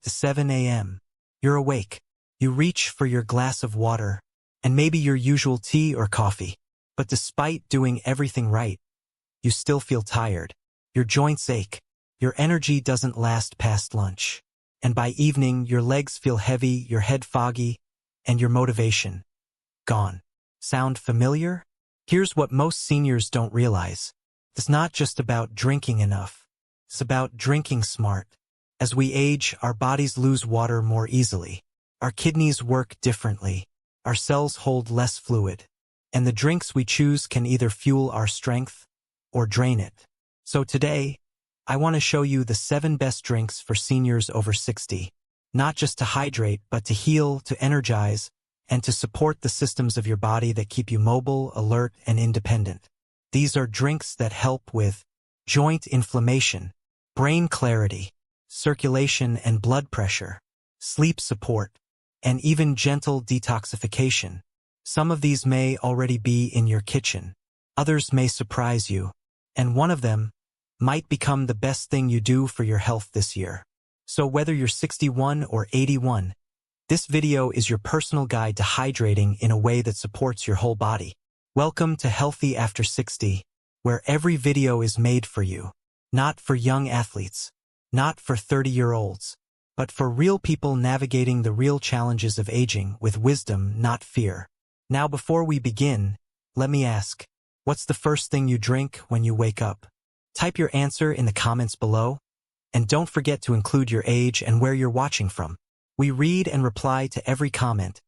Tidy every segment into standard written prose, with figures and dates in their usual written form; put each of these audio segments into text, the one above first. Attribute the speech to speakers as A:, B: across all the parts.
A: to 7 a.m. You're awake. You reach for your glass of water, and maybe your usual tea or coffee. But despite doing everything right, you still feel tired. Your joints ache. Your energy doesn't last past lunch. And by evening, your legs feel heavy, your head foggy, and your motivation gone. Sound familiar? Here's what most seniors don't realize. It's not just about drinking enough. It's about drinking smart. As we age, our bodies lose water more easily. Our kidneys work differently. Our cells hold less fluid. And the drinks we choose can either fuel our strength or drain it. So today, I want to show you the 7 best drinks for seniors over 60. Not just to hydrate, but to heal, to energize, and to support the systems of your body that keep you mobile, alert, and independent. These are drinks that help with joint inflammation, brain clarity, circulation and blood pressure, sleep support, and even gentle detoxification. Some of these may already be in your kitchen. Others may surprise you. And one of them might become the best thing you do for your health this year. So whether you're 61 or 81, this video is your personal guide to hydrating in a way that supports your whole body. Welcome to Healthy After 60, where every video is made for you. Not for young athletes, not for 30-year-olds, but for real people navigating the real challenges of aging with wisdom, not fear. Now before we begin, let me ask, what's the first thing you drink when you wake up? Type your answer in the comments below, and don't forget to include your age and where you're watching from. We read and reply to every comment,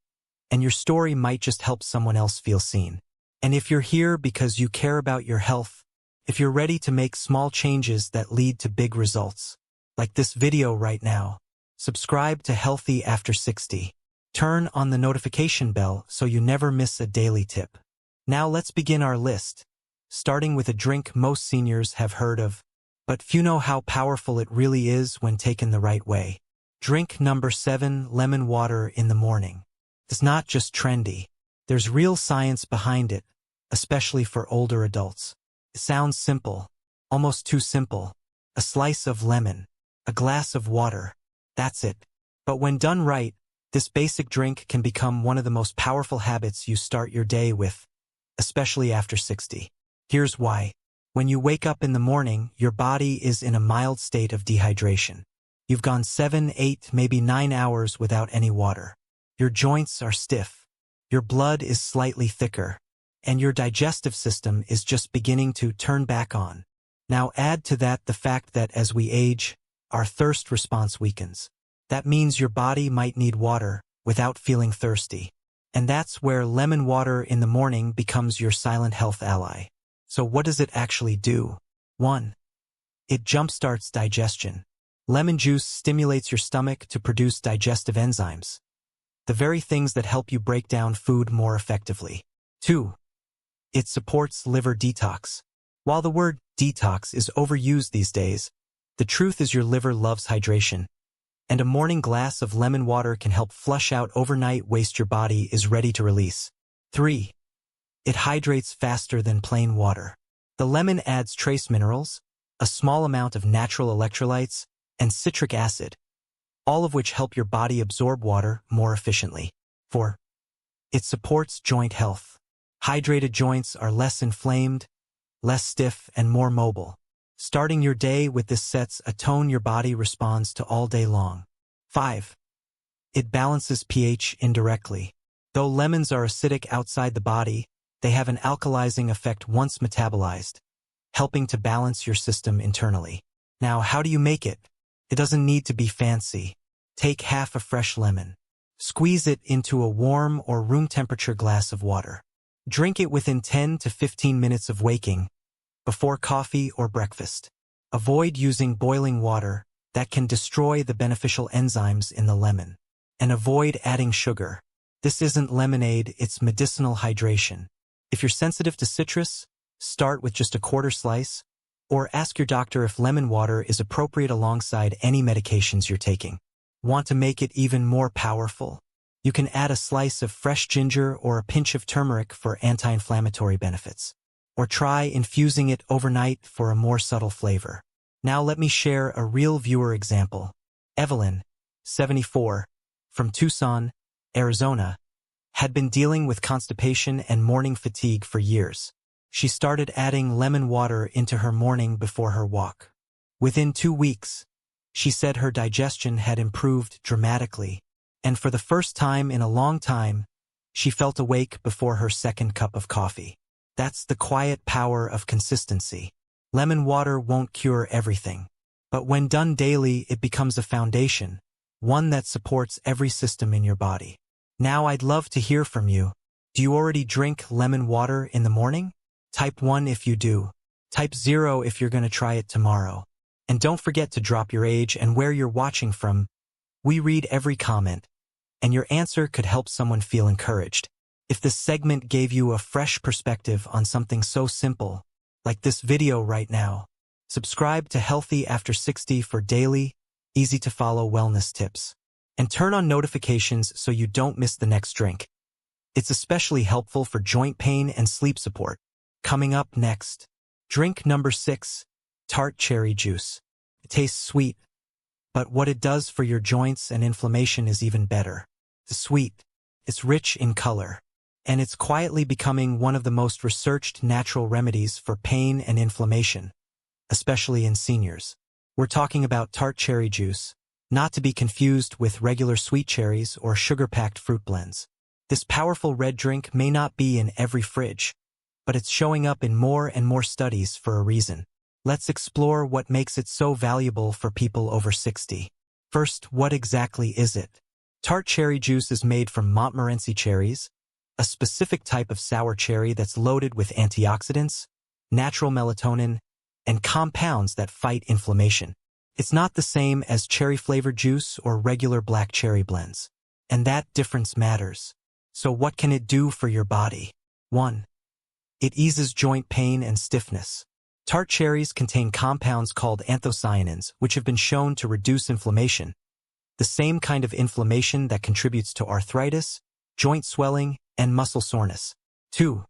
A: and your story might just help someone else feel seen. And if you're here because you care about your health, if you're ready to make small changes that lead to big results, like this video right now, subscribe to Healthy After 60. Turn on the notification bell so you never miss a daily tip. Now let's begin our list, starting with a drink most seniors have heard of, but few know how powerful it really is when taken the right way. Drink number 7, lemon water in the morning. It's not just trendy. There's real science behind it, especially for older adults. It sounds simple, almost too simple. A slice of lemon, a glass of water, that's it. But when done right, this basic drink can become one of the most powerful habits you start your day with, especially after 60. Here's why. When you wake up in the morning, your body is in a mild state of dehydration. You've gone 7, 8, maybe 9 hours without any water. Your joints are stiff. Your blood is slightly thicker. And your digestive system is just beginning to turn back on. Now add to that the fact that as we age, our thirst response weakens. That means your body might need water without feeling thirsty. And that's where lemon water in the morning becomes your silent health ally. So what does it actually do? 1. It jumpstarts digestion. Lemon juice stimulates your stomach to produce digestive enzymes, the very things that help you break down food more effectively. 2. It supports liver detox. While the word detox is overused these days, the truth is your liver loves hydration, and a morning glass of lemon water can help flush out overnight waste your body is ready to release. 3. It hydrates faster than plain water. The lemon adds trace minerals, a small amount of natural electrolytes, and citric acid, all of which help your body absorb water more efficiently. 4. It supports joint health. Hydrated joints are less inflamed, less stiff, and more mobile. Starting your day with this sets a tone your body responds to all day long. 5. It balances pH indirectly. Though lemons are acidic outside the body, they have an alkalizing effect once metabolized, helping to balance your system internally. Now, how do you make it? It doesn't need to be fancy. Take half a fresh lemon. Squeeze it into a warm or room temperature glass of water. Drink it within 10 to 15 minutes of waking, before coffee or breakfast. Avoid using boiling water that can destroy the beneficial enzymes in the lemon. And avoid adding sugar. This isn't lemonade, it's medicinal hydration. If you're sensitive to citrus, start with just a quarter slice, or ask your doctor if lemon water is appropriate alongside any medications you're taking. Want to make it even more powerful? You can add a slice of fresh ginger or a pinch of turmeric for anti-inflammatory benefits. Or try infusing it overnight for a more subtle flavor. Now let me share a real viewer example. Evelyn, 74, from Tucson, Arizona, had been dealing with constipation and morning fatigue for years. She started adding lemon water into her morning before her walk. Within 2 weeks, she said her digestion had improved dramatically, and for the first time in a long time, she felt awake before her second cup of coffee. That's the quiet power of consistency. Lemon water won't cure everything, but when done daily, it becomes a foundation, one that supports every system in your body. Now I'd love to hear from you. Do you already drink lemon water in the morning? Type 1 if you do. Type 0 if you're going to try it tomorrow. And don't forget to drop your age and where you're watching from. We read every comment, and your answer could help someone feel encouraged. If this segment gave you a fresh perspective on something so simple, like this video right now, subscribe to Healthy After 60 for daily, easy-to-follow wellness tips. And turn on notifications so you don't miss the next drink. It's especially helpful for joint pain and sleep support. Coming up next, drink number 6, Tarte Cherry Juice. It tastes sweet, but what it does for your joints and inflammation is even better. It's sweet, it's rich in color, and it's quietly becoming one of the most researched natural remedies for pain and inflammation, especially in seniors. We're talking about Tarte Cherry Juice, not to be confused with regular sweet cherries or sugar-packed fruit blends. This powerful red drink may not be in every fridge, but it's showing up in more and more studies for a reason. Let's explore what makes it so valuable for people over 60. First, what exactly is it? Tarte Cherry Juice is made from Montmorency cherries, a specific type of sour cherry that's loaded with antioxidants, natural melatonin, and compounds that fight inflammation. It's not the same as cherry-flavored juice or regular black cherry blends. And that difference matters. So what can it do for your body? 1. It eases joint pain and stiffness. Tarte cherries contain compounds called anthocyanins, which have been shown to reduce inflammation, the same kind of inflammation that contributes to arthritis, joint swelling, and muscle soreness. 2.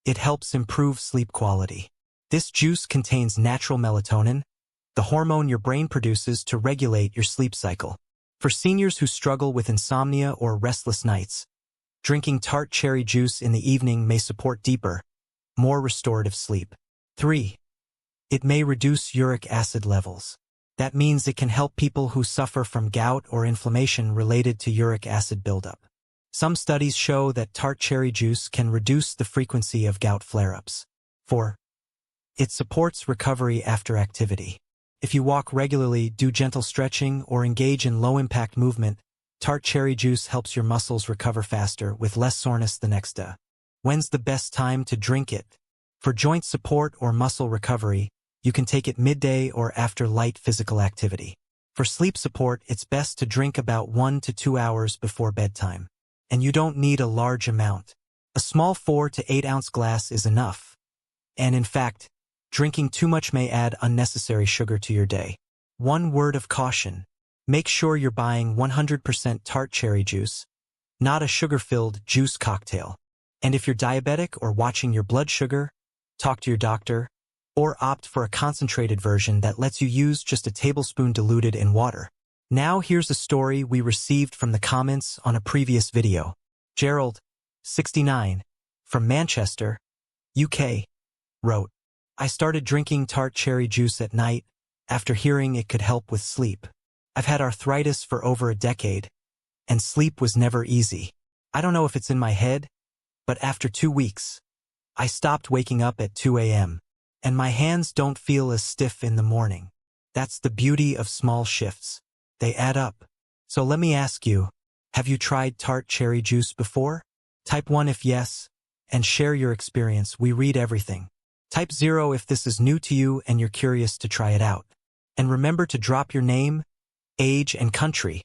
A: It helps improve sleep quality. This juice contains natural melatonin, the hormone your brain produces to regulate your sleep cycle. For seniors who struggle with insomnia or restless nights, drinking Tarte Cherry Juice in the evening may support deeper, more restorative sleep. 3. It may reduce uric acid levels. That means it can help people who suffer from gout or inflammation related to uric acid buildup. Some studies show that Tarte Cherry Juice can reduce the frequency of gout flare-ups. 4. It supports recovery after activity. If you walk regularly, do gentle stretching, or engage in low-impact movement, Tarte Cherry Juice helps your muscles recover faster with less soreness the next day. When's the best time to drink it? For joint support or muscle recovery, you can take it midday or after light physical activity. For sleep support, it's best to drink about 1 to 2 hours before bedtime. And you don't need a large amount. A small 4 to 8 ounce glass is enough. And in fact, drinking too much may add unnecessary sugar to your day. One word of caution. Make sure you're buying 100% Tarte Cherry Juice, not a sugar-filled juice cocktail. And if you're diabetic or watching your blood sugar, talk to your doctor, or opt for a concentrated version that lets you use just a tablespoon diluted in water. Now here's a story we received from the comments on a previous video. Gerald, 69, from Manchester, UK, wrote, I started drinking Tarte Cherry Juice at night after hearing it could help with sleep. I've had arthritis for over a decade, and sleep was never easy. I don't know if it's in my head, but after 2 weeks, I stopped waking up at 2 a.m., and my hands don't feel as stiff in the morning. That's the beauty of small shifts. They add up. So let me ask you, have you tried Tarte Cherry Juice before? Type 1 if yes, and share your experience. We read everything. Type 0 if this is new to you and you're curious to try it out. And remember to drop your name, age, and country.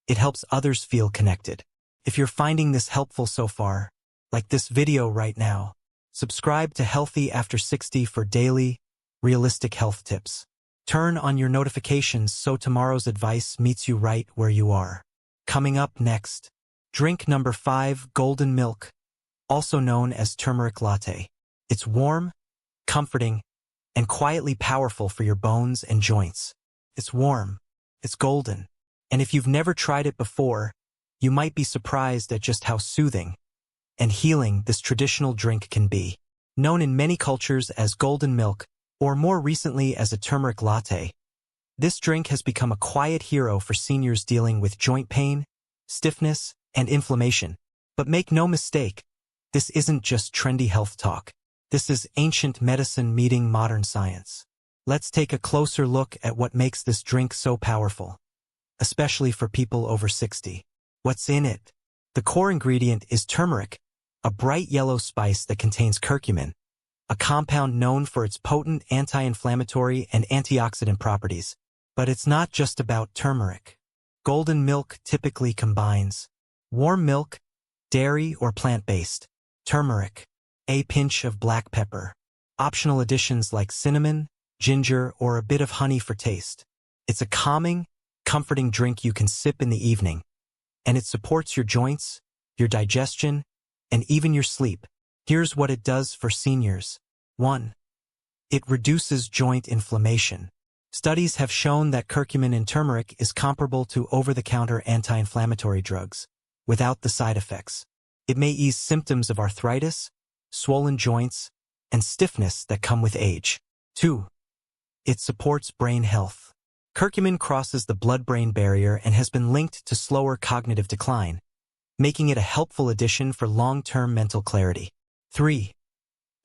A: It helps others feel connected. If you're finding this helpful so far, like this video right now, subscribe to Healthy After 60 for daily, realistic health tips. Turn on your notifications so tomorrow's advice meets you right where you are. Coming up next, drink number 5, golden milk, also known as turmeric latte. It's warm, comforting, and quietly powerful for your bones and joints. It's warm, it's golden, And if you've never tried it before, you might be surprised at just how soothing and healing this traditional drink can be. Known in many cultures as golden milk, or more recently as a turmeric latte, this drink has become a quiet hero for seniors dealing with joint pain, stiffness, and inflammation. But make no mistake, this isn't just trendy health talk. This is ancient medicine meeting modern science. Let's take a closer look at what makes this drink so powerful, especially for people over 60. What's in it? The core ingredient is turmeric, a bright yellow spice that contains curcumin, a compound known for its potent anti-inflammatory and antioxidant properties. But it's not just about turmeric. Golden milk typically combines warm milk, dairy or plant-based, turmeric, a pinch of black pepper, optional additions like cinnamon, ginger, or a bit of honey for taste. It's a calming, comforting drink you can sip in the evening, and it supports your joints, your digestion, and even your sleep. Here's what it does for seniors. 1. It reduces joint inflammation. Studies have shown that curcumin in turmeric is comparable to over-the-counter anti-inflammatory drugs, without the side effects. It may ease symptoms of arthritis, swollen joints, and stiffness that come with age. 2. It supports brain health. Curcumin crosses the blood-brain barrier and has been linked to slower cognitive decline, making it a helpful addition for long-term mental clarity. 3.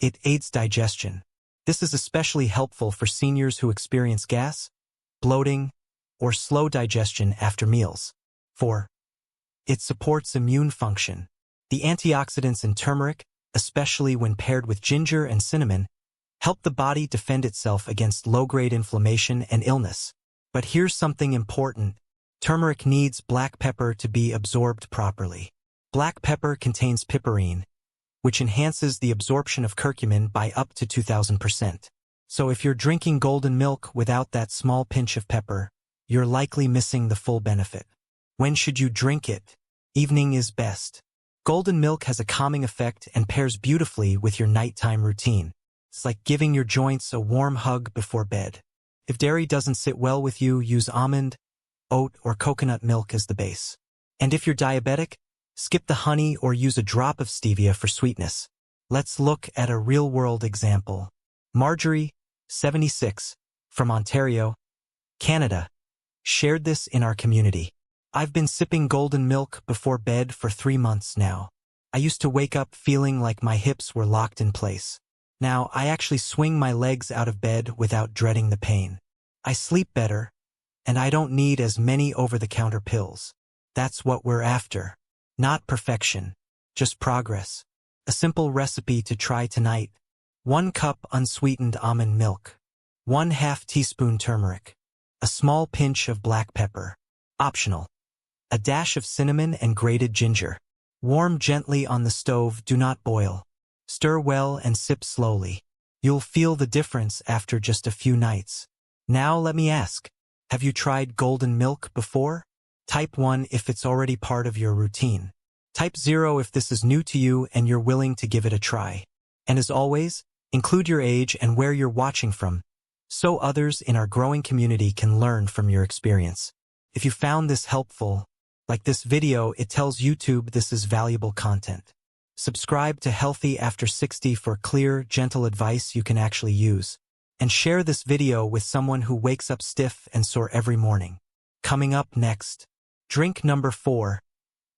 A: It aids digestion. This is especially helpful for seniors who experience gas, bloating, or slow digestion after meals. 4. It supports immune function. The antioxidants in turmeric, especially when paired with ginger and cinnamon, help the body defend itself against low-grade inflammation and illness. But here's something important. Turmeric needs black pepper to be absorbed properly. Black pepper contains piperine, which enhances the absorption of curcumin by up to 2,000%. So if you're drinking golden milk without that small pinch of pepper, you're likely missing the full benefit. When should you drink it? Evening is best. Golden milk has a calming effect and pairs beautifully with your nighttime routine. It's like giving your joints a warm hug before bed. If dairy doesn't sit well with you, use almond, oat, or coconut milk as the base. And if you're diabetic, skip the honey or use a drop of stevia for sweetness. Let's look at a real-world example. Marjorie, 76, from Ontario, Canada, shared this in our community. I've been sipping golden milk before bed for 3 months now. I used to wake up feeling like my hips were locked in place. Now I actually swing my legs out of bed without dreading the pain. I sleep better, and I don't need as many over-the-counter pills. That's what we're after. Not perfection, just progress. A simple recipe to try tonight. 1 cup unsweetened almond milk. 1/2 teaspoon turmeric. A small pinch of black pepper. Optional. A dash of cinnamon and grated ginger. Warm gently on the stove, do not boil. Stir well and sip slowly. You'll feel the difference after just a few nights. Now let me ask, have you tried golden milk before? Type 1 if it's already part of your routine. Type 0 if this is new to you and you're willing to give it a try. And as always, include your age and where you're watching from, so others in our growing community can learn from your experience. If you found this helpful, like this video, it tells YouTube this is valuable content. Subscribe to Healthy After 60 for clear, gentle advice you can actually use. And share this video with someone who wakes up stiff and sore every morning. Coming up next, drink number 4,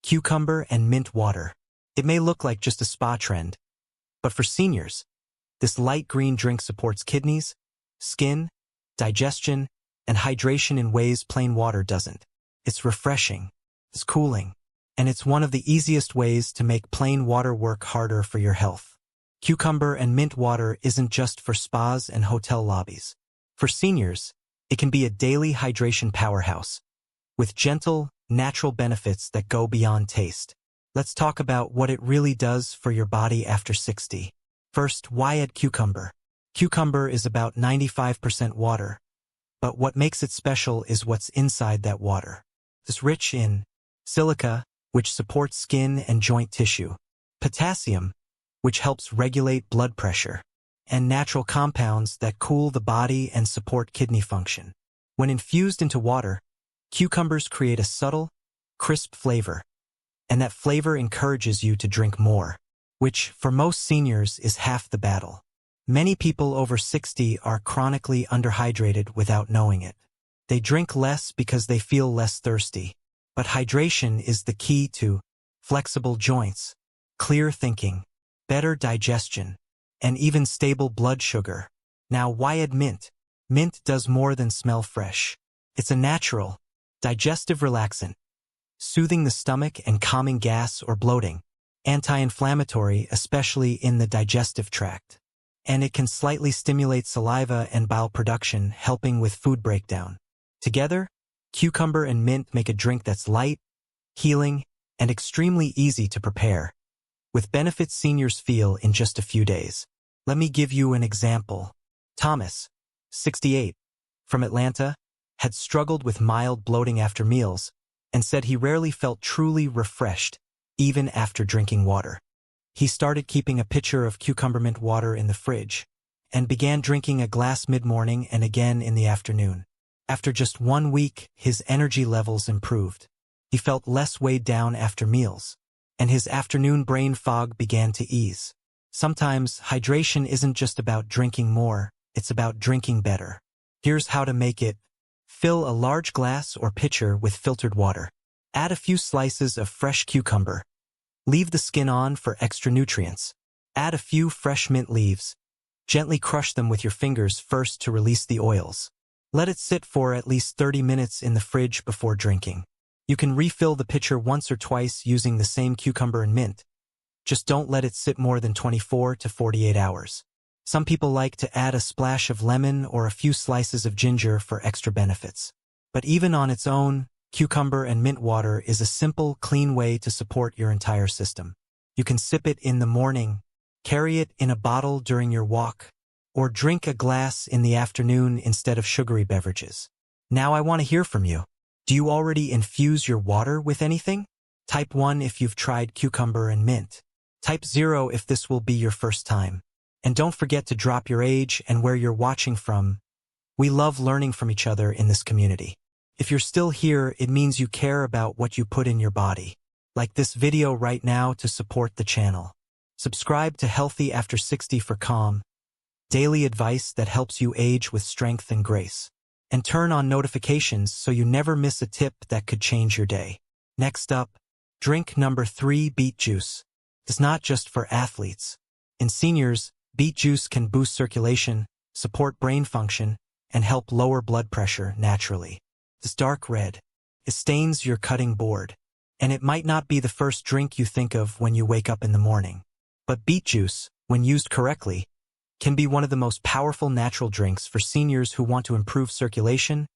A: cucumber and mint water. It may look like just a spa trend, but for seniors, this light green drink supports kidneys, skin, digestion, and hydration in ways plain water doesn't. It's refreshing, it's cooling, and it's one of the easiest ways to make plain water work harder for your health. Cucumber and mint water isn't just for spas and hotel lobbies. For seniors, it can be a daily hydration powerhouse, with gentle, natural benefits that go beyond taste. Let's talk about what it really does for your body after 60. First, why add cucumber? Cucumber is about 95% water, but what makes it special is what's inside that water. It's rich in silica, which supports skin and joint tissue, potassium, which helps regulate blood pressure, and natural compounds that cool the body and support kidney function. When infused into water, Cucumbers create a subtle, crisp flavor, and that flavor encourages you to drink more, which, for most seniors, is half the battle. Many people over 60 are chronically underhydrated without knowing it. They drink less because they feel less thirsty. But hydration is the key to flexible joints, clear thinking, better digestion, and even stable blood sugar. Now, why add mint? Mint does more than smell fresh. It's a natural, digestive relaxant, soothing the stomach and calming gas or bloating, anti-inflammatory, especially in the digestive tract. And it can slightly stimulate saliva and bile production, helping with food breakdown. Together, cucumber and mint make a drink that's light, healing, and extremely easy to prepare, with benefits seniors feel in just a few days. Let me give you an example. Thomas, 68, from Atlanta, had struggled with mild bloating after meals and said he rarely felt truly refreshed, even after drinking water. He started keeping a pitcher of cucumber mint water in the fridge and began drinking a glass mid-morning and again in the afternoon. After just 1 week, his energy levels improved. He felt less weighed down after meals, and his afternoon brain fog began to ease. Sometimes, hydration isn't just about drinking more, it's about drinking better. Here's how to make it. Fill a large glass or pitcher with filtered water. Add a few slices of fresh cucumber. Leave the skin on for extra nutrients. Add a few fresh mint leaves. Gently crush them with your fingers first to release the oils. Let it sit for at least 30 minutes in the fridge before drinking. You can refill the pitcher once or twice using the same cucumber and mint. Just don't let it sit more than 24 to 48 hours. Some people like to add a splash of lemon or a few slices of ginger for extra benefits. But even on its own, cucumber and mint water is a simple, clean way to support your entire system. You can sip it in the morning, carry it in a bottle during your walk, or drink a glass in the afternoon instead of sugary beverages. Now I want to hear from you. Do you already infuse your water with anything? Type 1 if you've tried cucumber and mint. Type 0 if this will be your first time. And don't forget to drop your age and where you're watching from. We love learning from each other in this community. If you're still here, it means you care about what you put in your body. Like this video right now to support the channel. Subscribe to Healthy After 60 for calm, daily advice that helps you age with strength and grace. And turn on notifications so you never miss a tip that could change your day. Next up, drink number 3, beet juice. It's not just for athletes. In seniors, beet juice can boost circulation, support brain function, and help lower blood pressure naturally. It's dark red. It stains your cutting board. And it might not be the first drink you think of when you wake up in the morning. But beet juice, when used correctly, can be one of the most powerful natural drinks for seniors who want to improve circulation,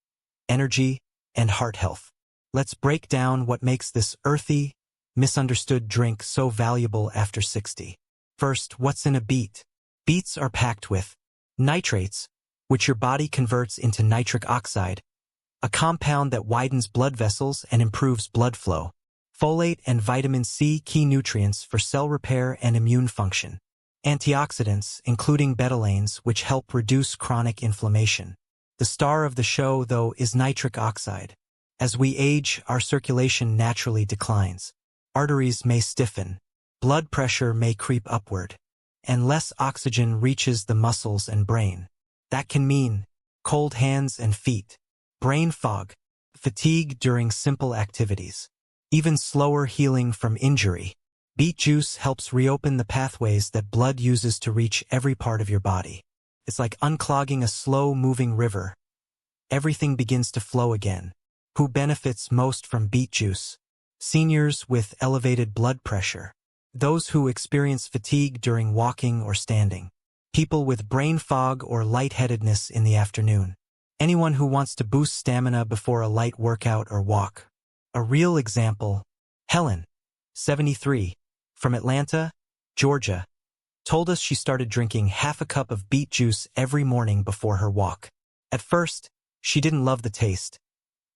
A: energy, and heart health. Let's break down what makes this earthy, misunderstood drink so valuable after 60. First, what's in a beet? Beets are packed with nitrates, which your body converts into nitric oxide, a compound that widens blood vessels and improves blood flow. Folate and vitamin C, key nutrients for cell repair and immune function. Antioxidants, including betalains, which help reduce chronic inflammation. The star of the show, though, is nitric oxide. As we age, our circulation naturally declines. Arteries may stiffen, blood pressure may creep upward, and less oxygen reaches the muscles and brain. That can mean cold hands and feet, brain fog, fatigue during simple activities, even slower healing from injury. Beet juice helps reopen the pathways that blood uses to reach every part of your body. It's like unclogging a slow-moving river. Everything begins to flow again. Who benefits most from beet juice? Seniors with elevated blood pressure. Those who experience fatigue during walking or standing. People with brain fog or lightheadedness in the afternoon. Anyone who wants to boost stamina before a light workout or walk. A real example, Helen, 73, from Atlanta, Georgia, told us she started drinking half a cup of beet juice every morning before her walk. At first, she didn't love the taste,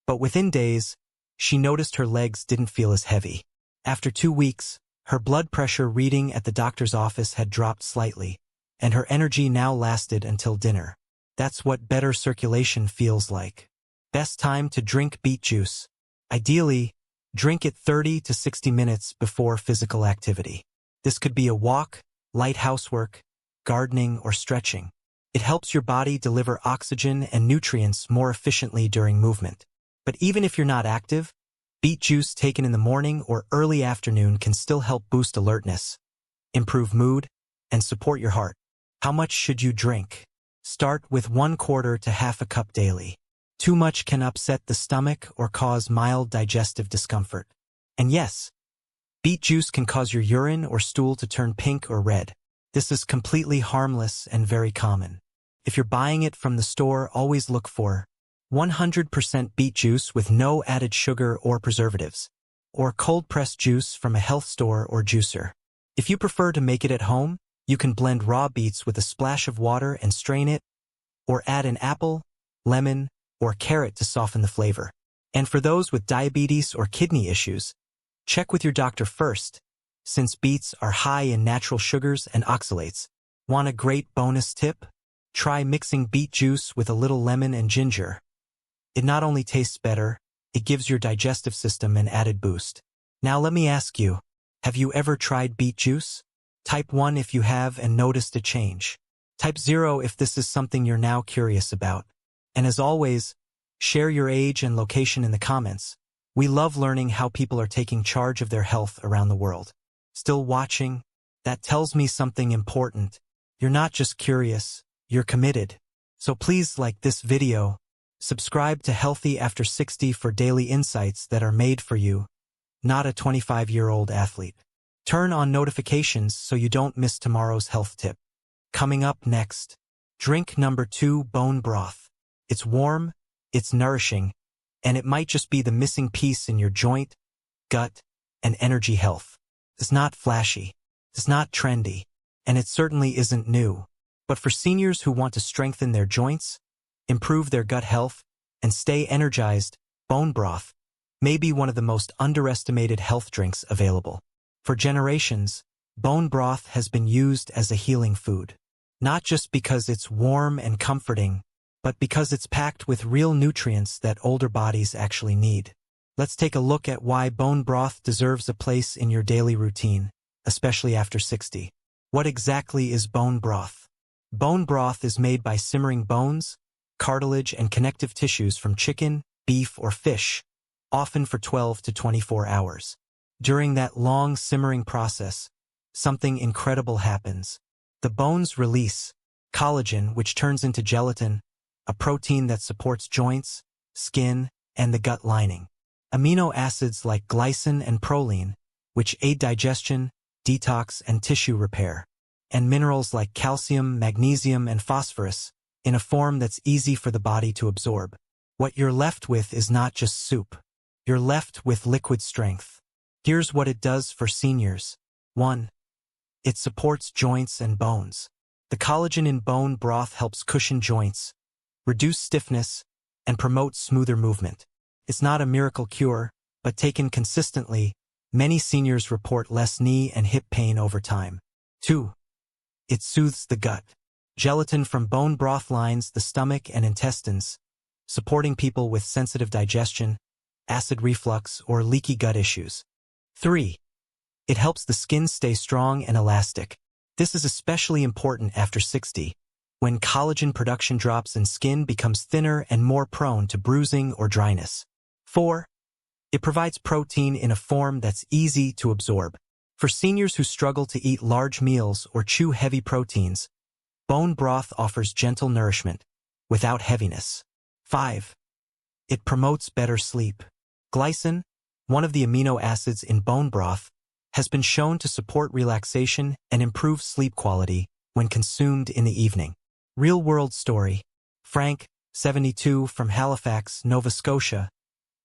A: but within days, she noticed her legs didn't feel as heavy. After 2 weeks, her blood pressure reading at the doctor's office had dropped slightly, and her energy now lasted until dinner. That's what better circulation feels like. Best time to drink beet juice. Ideally, drink it 30 to 60 minutes before physical activity. This could be a walk, light housework, gardening, or stretching. It helps your body deliver oxygen and nutrients more efficiently during movement. But even if you're not active, beet juice taken in the morning or early afternoon can still help boost alertness, improve mood, and support your heart. How much should you drink? Start with 1/4 to half a cup daily. Too much can upset the stomach or cause mild digestive discomfort. And yes, beet juice can cause your urine or stool to turn pink or red. This is completely harmless and very common. If you're buying it from the store, always look for 100% beet juice with no added sugar or preservatives, or cold-pressed juice from a health store or juicer. If you prefer to make it at home, you can blend raw beets with a splash of water and strain it, or add an apple, lemon, or carrot to soften the flavor. And for those with diabetes or kidney issues, check with your doctor first, since beets are high in natural sugars and oxalates. Want a great bonus tip? Try mixing beet juice with a little lemon and ginger. It not only tastes better, it gives your digestive system an added boost. Now let me ask you, have you ever tried beet juice? Type 1 if you have and noticed a change. Type 0 if this is something you're now curious about. And as always, share your age and location in the comments. We love learning how people are taking charge of their health around the world. Still watching? That tells me something important. You're not just curious, you're committed. So please like this video, subscribe to Healthy After 60 for daily insights that are made for you, not a 25-year-old athlete. Turn on notifications so you don't miss tomorrow's health tip. Coming up next, drink number 2, bone broth. It's warm, it's nourishing, and it might just be the missing piece in your joint, gut, and energy health. It's not flashy, it's not trendy, and it certainly isn't new. But for seniors who want to strengthen their joints, improve their gut health, and stay energized, bone broth may be one of the most underestimated health drinks available. For generations, bone broth has been used as a healing food. Not just because it's warm and comforting, but because it's packed with real nutrients that older bodies actually need. Let's take a look at why bone broth deserves a place in your daily routine, especially after 60. What exactly is bone broth? Bone broth is made by simmering bones, cartilage, and connective tissues from chicken, beef, or fish, often for 12 to 24 hours. During that long simmering process, something incredible happens. The bones release collagen, which turns into gelatin, a protein that supports joints, skin, and the gut lining. Amino acids like glycine and proline, which aid digestion, detox, and tissue repair. And minerals like calcium, magnesium, and phosphorus, in a form that's easy for the body to absorb. What you're left with is not just soup. You're left with liquid strength. Here's what it does for seniors. 1. It supports joints and bones. The collagen in bone broth helps cushion joints, reduce stiffness, and promote smoother movement. It's not a miracle cure, but taken consistently, many seniors report less knee and hip pain over time. 2. It soothes the gut. Gelatin from bone broth lines the stomach and intestines, supporting people with sensitive digestion, acid reflux, or leaky gut issues. 3. It helps the skin stay strong and elastic. This is especially important after 60, when collagen production drops and skin becomes thinner and more prone to bruising or dryness. 4. It provides protein in a form that's easy to absorb. For seniors who struggle to eat large meals or chew heavy proteins, bone broth offers gentle nourishment, without heaviness. 5. It promotes better sleep. Glycine, one of the amino acids in bone broth, has been shown to support relaxation and improve sleep quality when consumed in the evening. Real-world story. Frank, 72, from Halifax, Nova Scotia,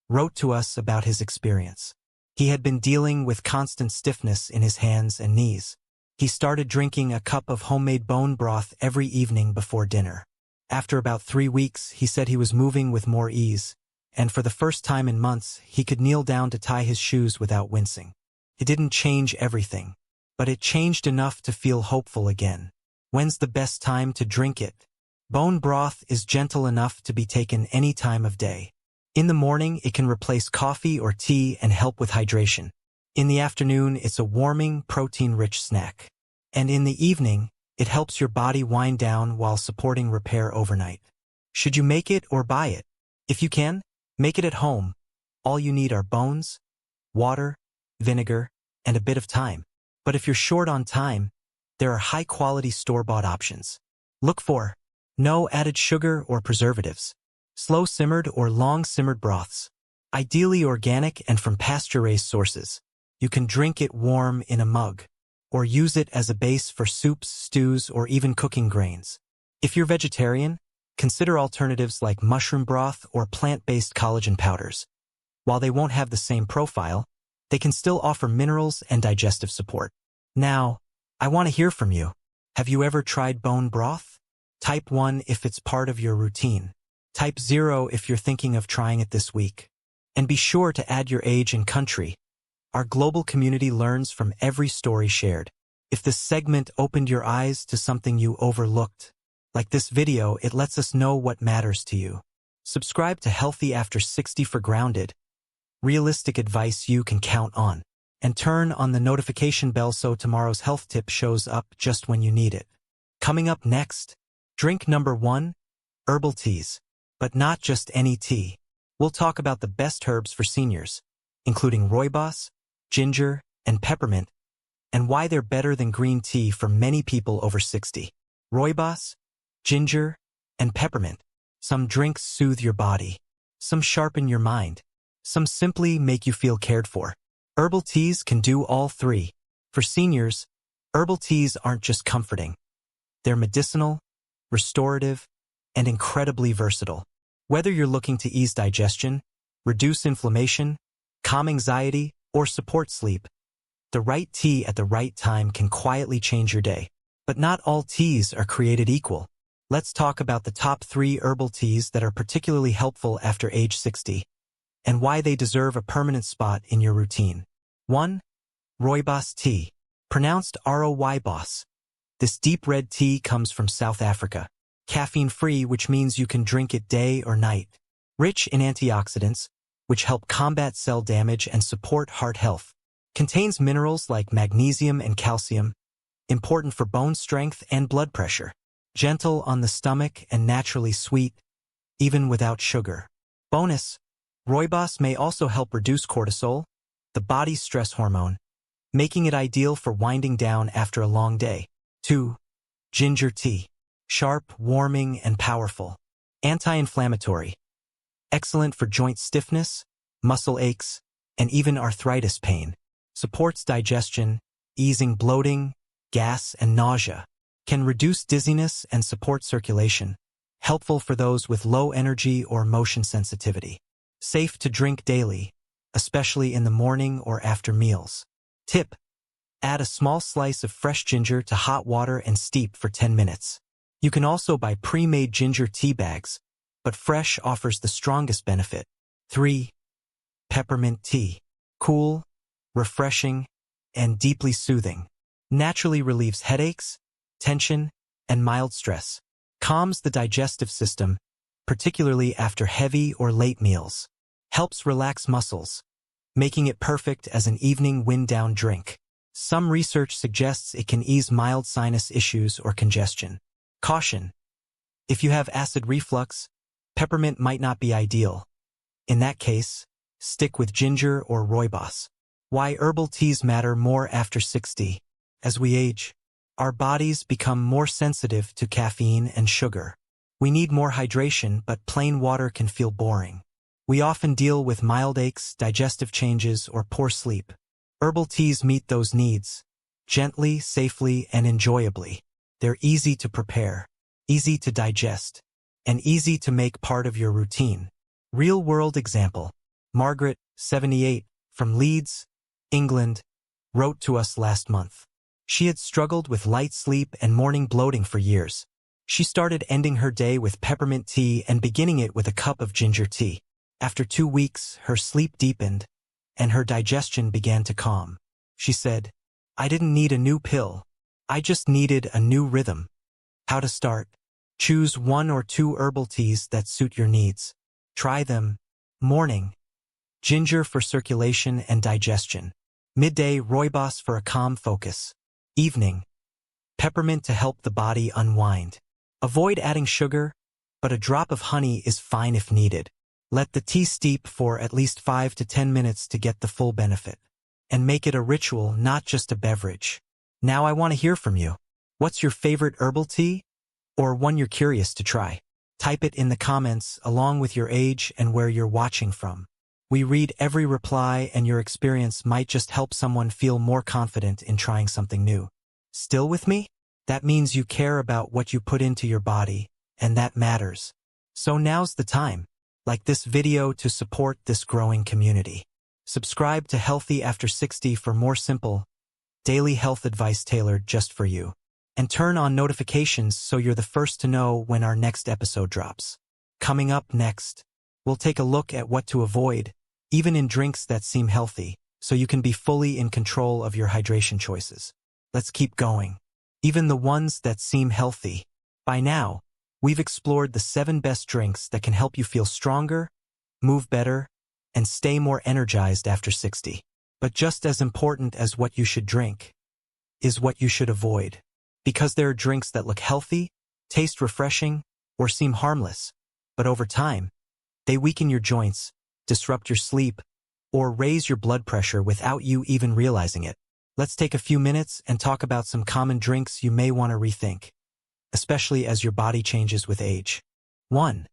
A: wrote to us about his experience. He had been dealing with constant stiffness in his hands and knees. He started drinking a cup of homemade bone broth every evening before dinner. After about 3 weeks, he said he was moving with more ease, and for the first time in months, he could kneel down to tie his shoes without wincing. It didn't change everything, but it changed enough to feel hopeful again. When's the best time to drink it? Bone broth is gentle enough to be taken any time of day. In the morning, it can replace coffee or tea and help with hydration. In the afternoon, it's a warming, protein-rich snack. And in the evening, it helps your body wind down while supporting repair overnight. Should you make it or buy it? If you can, make it at home. All you need are bones, water, vinegar, and a bit of time. But if you're short on time, there are high-quality store-bought options. Look for no added sugar or preservatives, slow-simmered or long-simmered broths, ideally organic and from pasture-raised sources. You can drink it warm in a mug, or use it as a base for soups, stews, or even cooking grains. If you're vegetarian, consider alternatives like mushroom broth or plant-based collagen powders. While they won't have the same profile, they can still offer minerals and digestive support. Now, I want to hear from you. Have you ever tried bone broth? Type 1 if it's part of your routine. Type 0 if you're thinking of trying it this week. And be sure to add your age and country. Our global community learns from every story shared. If this segment opened your eyes to something you overlooked, like this video, it lets us know what matters to you. Subscribe to Healthy After 60 for grounded, realistic advice you can count on. And turn on the notification bell so tomorrow's health tip shows up just when you need it. Coming up next, drink number 1, herbal teas. But not just any tea. We'll talk about the best herbs for seniors, including rooibos, ginger, and peppermint, and why they're better than green tea for many people over 60. Rooibos, ginger, and peppermint. Some drinks soothe your body. Some sharpen your mind. Some simply make you feel cared for. Herbal teas can do all three. For seniors, herbal teas aren't just comforting. They're medicinal, restorative, and incredibly versatile. Whether you're looking to ease digestion, reduce inflammation, calm anxiety, or support sleep, the right tea at the right time can quietly change your day. But not all teas are created equal. Let's talk about the top 3 herbal teas that are particularly helpful after age 60, and why they deserve a permanent spot in your routine. 1. Rooibos tea, pronounced R-O-Y-BOS. This deep red tea comes from South Africa. Caffeine-free, which means you can drink it day or night. Rich in antioxidants, which help combat cell damage and support heart health. Contains minerals like magnesium and calcium, important for bone strength and blood pressure. Gentle on the stomach and naturally sweet, even without sugar. Bonus, rooibos may also help reduce cortisol, the body's stress hormone, making it ideal for winding down after a long day. 2. Ginger tea. Sharp, warming, and powerful. Anti-inflammatory. Excellent for joint stiffness, muscle aches, and even arthritis pain. Supports digestion, easing bloating, gas, and nausea. Can reduce dizziness and support circulation. Helpful for those with low energy or motion sensitivity. Safe to drink daily, especially in the morning or after meals. Tip: add a small slice of fresh ginger to hot water and steep for 10 minutes. You can also buy pre-made ginger tea bags, but fresh offers the strongest benefit. 3. Peppermint tea. Cool, refreshing, and deeply soothing. Naturally relieves headaches, tension, and mild stress. Calms the digestive system, particularly after heavy or late meals. Helps relax muscles, making it perfect as an evening wind-down drink. Some research suggests it can ease mild sinus issues or congestion. Caution: if you have acid reflux, peppermint might not be ideal. In that case, stick with ginger or rooibos. Why herbal teas matter more after 60. As we age, our bodies become more sensitive to caffeine and sugar. We need more hydration, but plain water can feel boring. We often deal with mild aches, digestive changes, or poor sleep. Herbal teas meet those needs, gently, safely, and enjoyably. They're easy to prepare, easy to digest, and easy to make part of your routine. Real-world example. Margaret, 78, from Leeds, England, wrote to us last month. She had struggled with light sleep and morning bloating for years. She started ending her day with peppermint tea and beginning it with a cup of ginger tea. After 2 weeks, her sleep deepened, and her digestion began to calm. She said, "I didn't need a new pill. I just needed a new rhythm." How to start? Choose 1 or 2 herbal teas that suit your needs. Try them, Morning, ginger for circulation and digestion. Midday, rooibos for a calm focus. Evening, peppermint to help the body unwind. Avoid adding sugar, but a drop of honey is fine if needed. Let the tea steep for at least 5 to 10 minutes to get the full benefit. And make it a ritual, not just a beverage. Now I want to hear from you. What's your favorite herbal tea? Or one you're curious to try? Type it in the comments along with your age and where you're watching from. We read every reply, and your experience might just help someone feel more confident in trying something new. Still with me? That means you care about what you put into your body, and that matters. So now's the time, like this video, to support this growing community. Subscribe to Healthy After 60 for more simple, daily health advice tailored just for you. And turn on notifications so you're the first to know when our next episode drops. Coming up next, we'll take a look at what to avoid, even in drinks that seem healthy, so you can be fully in control of your hydration choices. Let's keep going. Even the ones that seem healthy. By now, we've explored the 7 best drinks that can help you feel stronger, move better, and stay more energized after 60. But just as important as what you should drink is what you should avoid. Because there are drinks that look healthy, taste refreshing, or seem harmless, but over time, they weaken your joints, disrupt your sleep, or raise your blood pressure without you even realizing it. Let's take a few minutes and talk about some common drinks you may want to rethink, especially as your body changes with age. 1.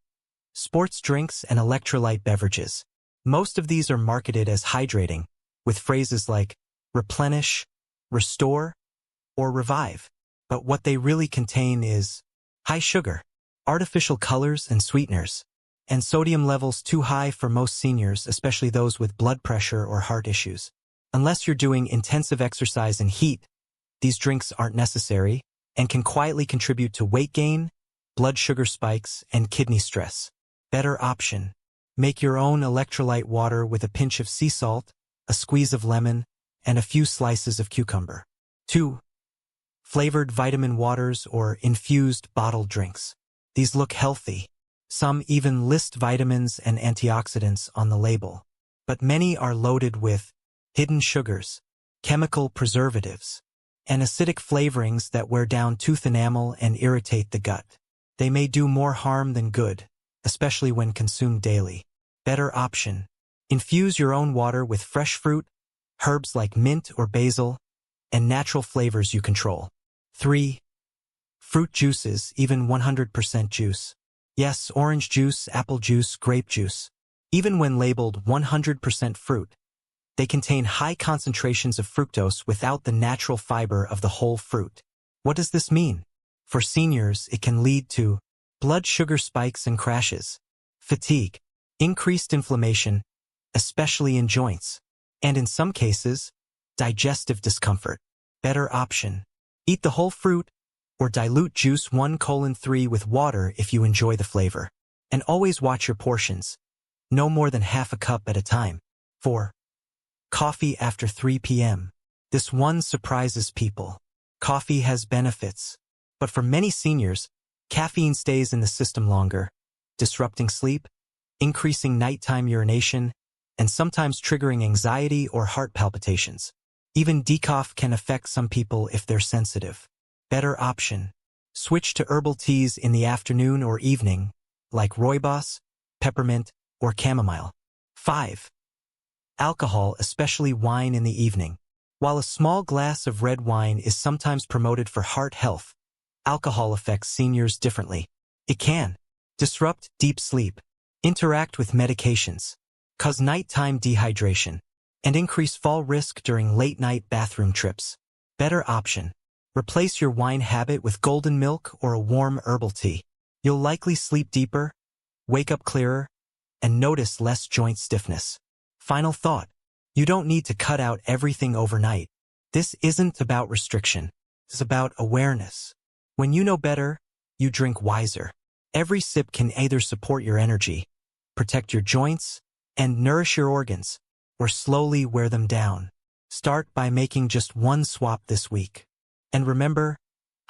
A: Sports drinks and electrolyte beverages. Most of these are marketed as hydrating, with phrases like replenish, restore, or revive. But what they really contain is high sugar, artificial colors and sweeteners, and sodium levels too high for most seniors, especially those with blood pressure or heart issues. Unless you're doing intensive exercise and heat, these drinks aren't necessary and can quietly contribute to weight gain, blood sugar spikes, and kidney stress. Better option. Make your own electrolyte water with a pinch of sea salt, a squeeze of lemon, and a few slices of cucumber. 2. Flavored vitamin waters or infused bottled drinks. These look healthy. Some even list vitamins and antioxidants on the label. But many are loaded with hidden sugars, chemical preservatives, and acidic flavorings that wear down tooth enamel and irritate the gut. They may do more harm than good, especially when consumed daily. Better option. Infuse your own water with fresh fruit, herbs like mint or basil, and natural flavors you control. 3. Fruit juices, even 100% juice. Yes, orange juice, apple juice, grape juice. Even when labeled 100% fruit, they contain high concentrations of fructose without the natural fiber of the whole fruit. What does this mean? For seniors, it can lead to blood sugar spikes and crashes, fatigue, increased inflammation, especially in joints, and in some cases, digestive discomfort. Better option. Eat the whole fruit, or dilute juice 1:3 with water if you enjoy the flavor. And always watch your portions. No more than half a cup at a time. 4. Coffee after 3 p.m. This one surprises people. Coffee has benefits, but for many seniors, caffeine stays in the system longer, disrupting sleep, increasing nighttime urination, and sometimes triggering anxiety or heart palpitations. Even decaf can affect some people if they're sensitive. Better option. Switch to herbal teas in the afternoon or evening, like rooibos, peppermint, or chamomile. 5. Alcohol, especially wine in the evening. While a small glass of red wine is sometimes promoted for heart health, alcohol affects seniors differently. It can disrupt deep sleep, interact with medications, cause nighttime dehydration, and increase fall risk during late-night bathroom trips. Better option. Replace your wine habit with golden milk or a warm herbal tea. You'll likely sleep deeper, wake up clearer, and notice less joint stiffness. Final thought. You don't need to cut out everything overnight. This isn't about restriction. It's about awareness. When you know better, you drink wiser. Every sip can either support your energy, protect your joints, and nourish your organs, or slowly wear them down. Start by making just one swap this week. And remember,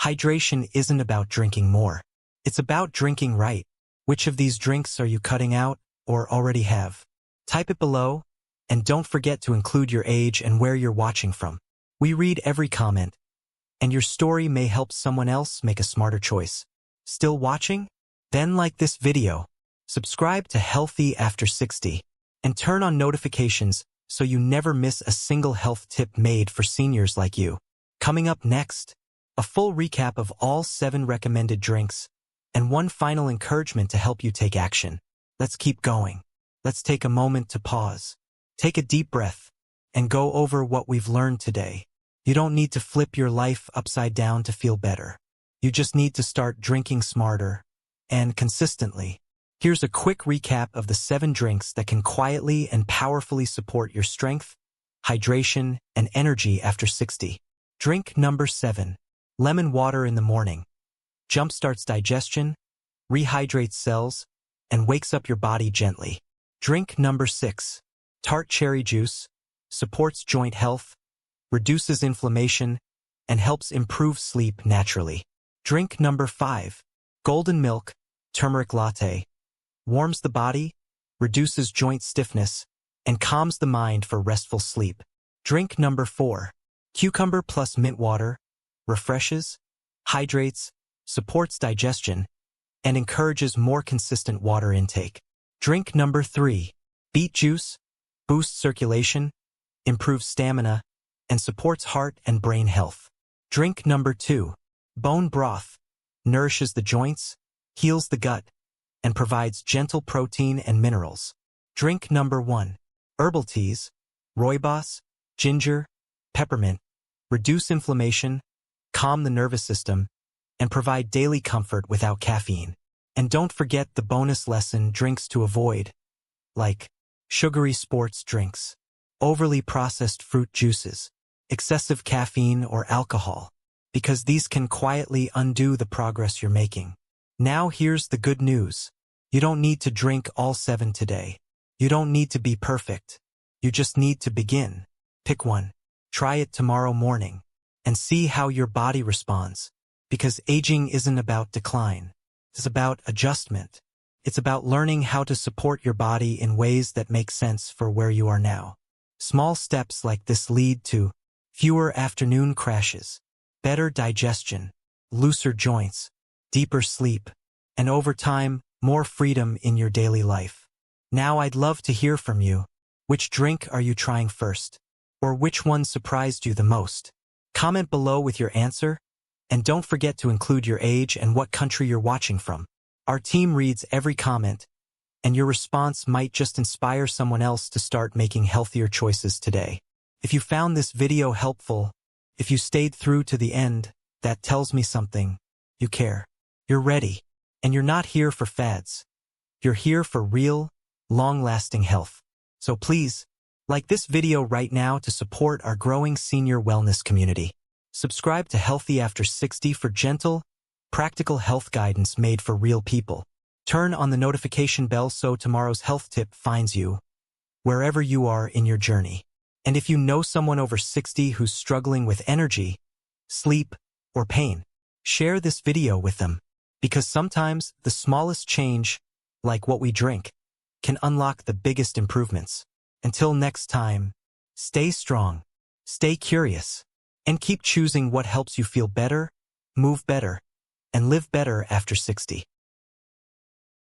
A: hydration isn't about drinking more. It's about drinking right. Which of these drinks are you cutting out? or already have? Type it below, and don't forget to include your age and where you're watching from. We read every comment, and your story may help someone else make a smarter choice. Still watching? Then like this video, subscribe to Healthy After 60, and turn on notifications so you never miss a single health tip made for seniors like you. Coming up next, a full recap of all 7 recommended drinks, and one final encouragement to help you take action. Let's keep going. Let's take a moment to pause. Take a deep breath, and go over what we've learned today. You don't need to flip your life upside down to feel better. You just need to start drinking smarter and consistently. Here's a quick recap of the 7 drinks that can quietly and powerfully support your strength, hydration, and energy after 60. Drink number 7. Lemon water in the morning. Jumpstarts digestion, rehydrates cells, and wakes up your body gently. Drink number 6. Tart cherry juice. Supports joint health, reduces inflammation, and helps improve sleep naturally. Drink number 5. Golden milk, turmeric latte. Warms the body, reduces joint stiffness, and calms the mind for restful sleep. Drink number 4. Cucumber plus mint water. Refreshes, hydrates, supports digestion, and encourages more consistent water intake. Drink number 3. Beet juice. Boosts circulation, improves stamina, and supports heart and brain health. Drink number 2. Bone broth. Nourishes the joints, heals the gut, and provides gentle protein and minerals. Drink number 1. Herbal teas. Rooibos, ginger, peppermint. Reduce inflammation, calm the nervous system, and provide daily comfort without caffeine. And don't forget the bonus lesson drinks to avoid, like sugary sports drinks, overly processed fruit juices, excessive caffeine or alcohol, because these can quietly undo the progress you're making. Now here's the good news. You don't need to drink all 7 today. You don't need to be perfect. You just need to begin. Pick one. Try it tomorrow morning, and see how your body responds. Because aging isn't about decline. It's about adjustment. It's about learning how to support your body in ways that make sense for where you are now. Small steps like this lead to fewer afternoon crashes, better digestion, looser joints, deeper sleep, and over time, more freedom in your daily life. Now I'd love to hear from you. Which drink are you trying first? Or which one surprised you the most? Comment below with your answer, and don't forget to include your age and what country you're watching from. Our team reads every comment, and your response might just inspire someone else to start making healthier choices today. If you found this video helpful, if you stayed through to the end, that tells me something. You care. You're ready. And you're not here for fads. You're here for real, long-lasting health. So please, like this video right now to support our growing senior wellness community. Subscribe to Healthy After 60 for gentle, practical health guidance made for real people. Turn on the notification bell so tomorrow's health tip finds you, wherever you are in your journey. And if you know someone over 60 who's struggling with energy, sleep, or pain, share this video with them. Because sometimes the smallest change, like what we drink, can unlock the biggest improvements. Until next time, stay strong, stay curious, and keep choosing what helps you feel better, move better, and live better after 60.